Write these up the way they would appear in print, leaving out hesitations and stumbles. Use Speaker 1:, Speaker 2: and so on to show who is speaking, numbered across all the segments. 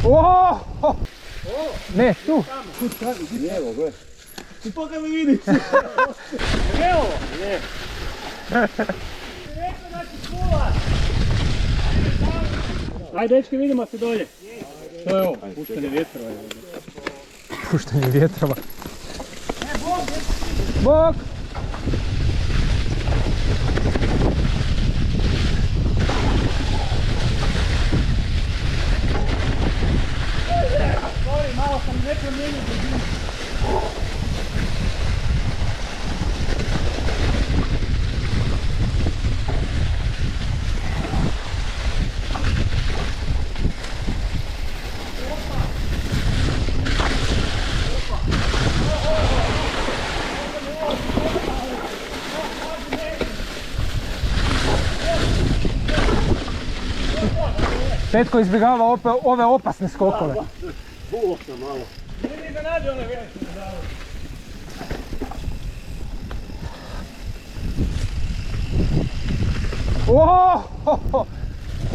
Speaker 1: O! Ne, tu.
Speaker 2: Evo, gle. Tu pokaj mi vidiš. Evo, ne. Rekao da ću kuvat. Ajde, dečki, vidimo se dolje. Što je ovo? Puštanje vjetrova.
Speaker 1: Puštanje vjetrova. Bok!
Speaker 2: Sorry, malo sam nepromijenio brzinu.
Speaker 1: Petko izbjegava ove opasne skokove.
Speaker 2: Bulo sam malo. Nije mi iznenadio one velike medale.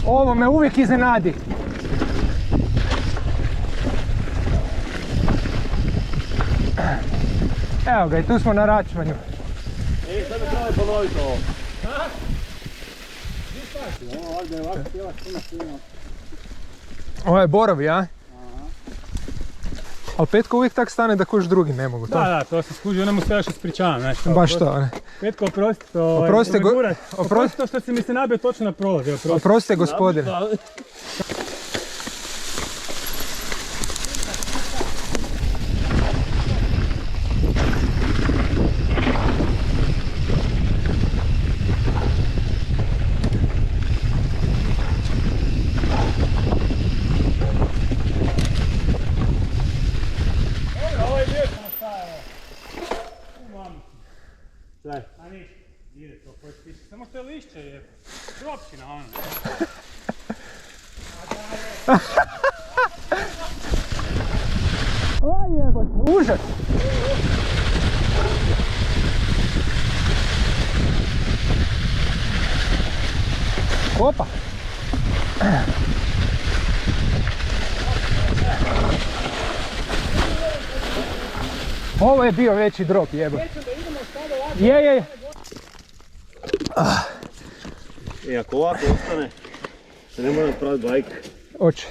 Speaker 1: Ovo me uvijek iznenadi. Evo ga, i tu smo na Račvanju.
Speaker 2: Sad me trebali ponoviti ovo. Ovo ovdje je ovako cijela ština.
Speaker 1: Ovo je borovi, a? Ali Petko uvijek tak stane da koš drugi ne mogu.
Speaker 2: Da, to se skuži, onda mu se još ispričavam.
Speaker 1: Baš to, ne?
Speaker 2: Petko, oprosti to što si mi se nabio točno na prolaz.
Speaker 1: Oprostite, gospodine.
Speaker 2: A ništa, ide to koji spiši, samo što je lišće je dropčina ono.
Speaker 1: O jebote, užas! Opa! Ovo je bio veći drop, jebote. Je.
Speaker 2: I ako ovako ostane, se ne moram praviti bajk.
Speaker 1: Oće.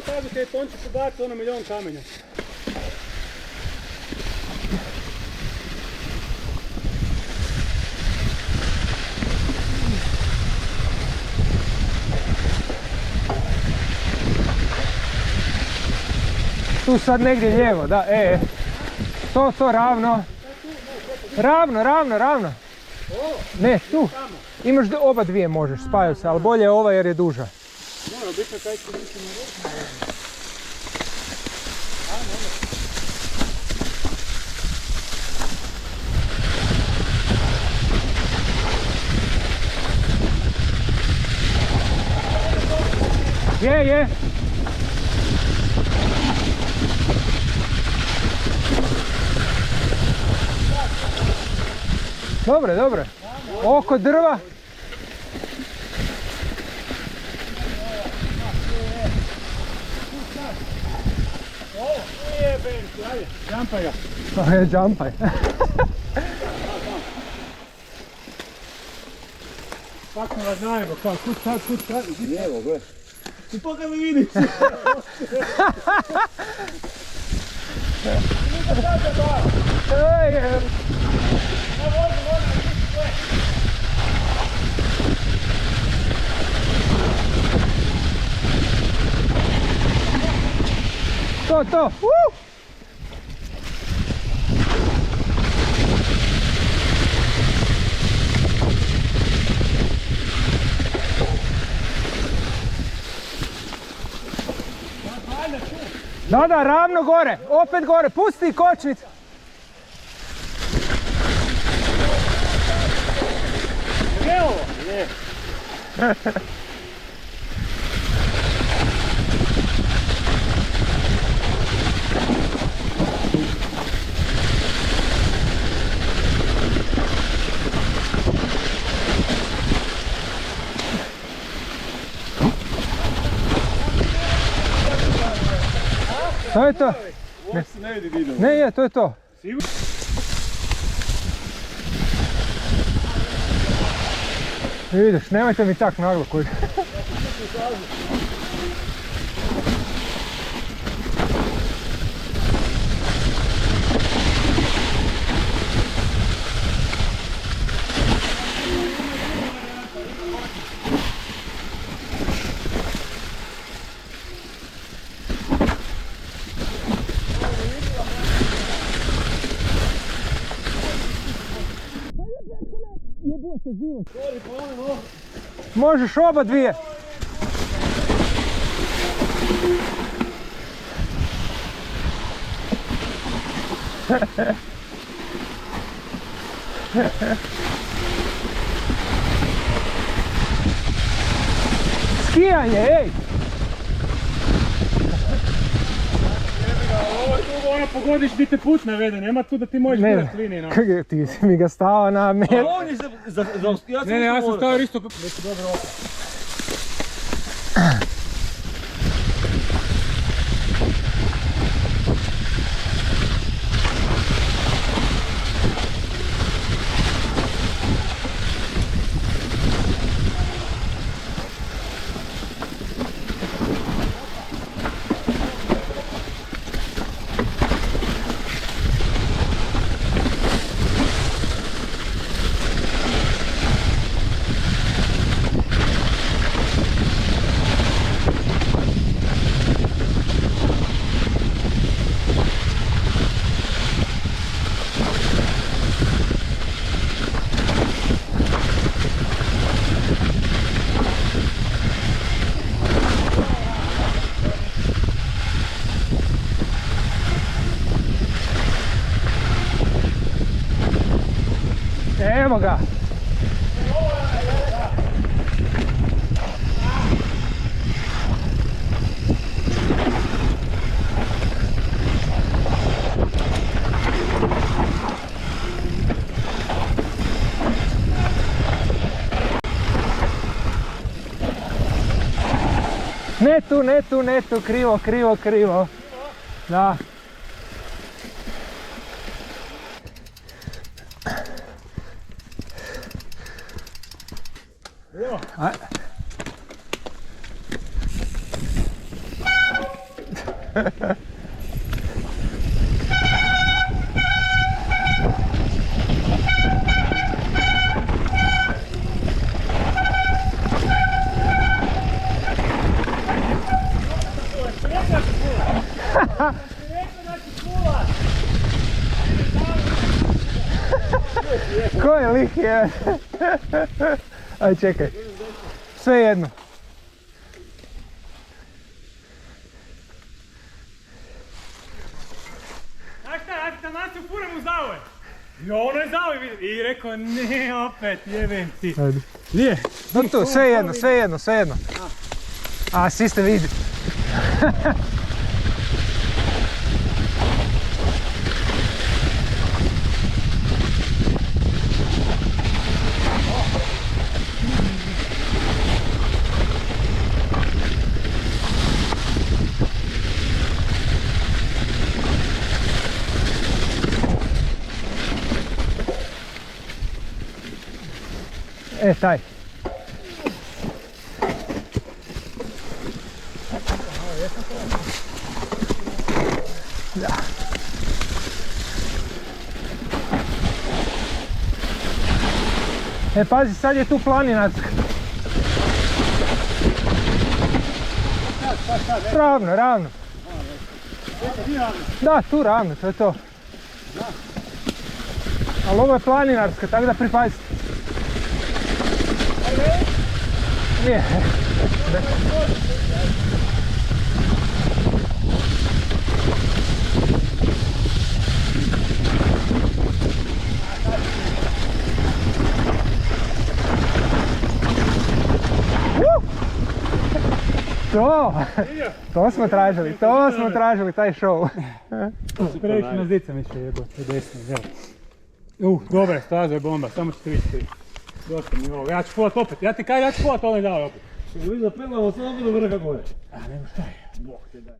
Speaker 2: Stavite tončić ubaciti ono milion kamenja.
Speaker 1: Tu sad negdje lijevo, da, to ravno. Ravno. Ne, tu. Imaš oba dvije možeš, spajaju se, ali bolje je ova jer je duža.
Speaker 2: Mora biti taj što biti na ruku.
Speaker 1: Je. Dobre. Oko drva.
Speaker 2: Ajde, jumpaj ga.
Speaker 1: Jumpaj.
Speaker 2: Pakno vas najebo, kao kud sad. Evo, gle. Tu pokaj mi vidiš.
Speaker 1: To. Da, ravno gore, opet gore, pusti kočnicu.
Speaker 2: Je ovo? Je.
Speaker 1: To je to.
Speaker 2: Ovo se ne vidi video.
Speaker 1: Ne je, to je to. Vidiš, nemojte mi tak naglo koji. Jebote život. Možeš oba dvije. Skijanje, ej!
Speaker 2: Ovo je tu ono pogodiš di te put navede, nema tu da ti možeš gledat linije. No.
Speaker 1: Kako ti si mi ga stao na met.
Speaker 2: On je za ja sam ja sam stavio isto neki dobro opet.
Speaker 1: Evo ga. Ne tu, krivo. Da. A. Ko je lik je? Aj čekaj. Sve jedno.
Speaker 2: Znaš šta, ja sam nas ufuram u zavoj. I ono je zavoj vidim. I rekao ne opet, jebem ti.
Speaker 1: Ajde.
Speaker 2: Nije.
Speaker 1: No tu, sve jedno. A, svi ste vidi. Taj. Da. Pazi, sad je tu planinarska. Ravno. Da, tu ravno, to je to. Ali ovo je planinarska, tako da pripazite. Nije. To smo tražili, taj show.
Speaker 2: Previše na zica mi še jebote, desno, evo. Dobra, staza je bomba, samo ćete vidjeti. Dosta mi ovo, ja ću povat opet, ja ti kažem, ja ću povat onaj dao opet.
Speaker 3: Mi zapelamo samo do vrha gore.
Speaker 2: A nema šta je, Bog te daj.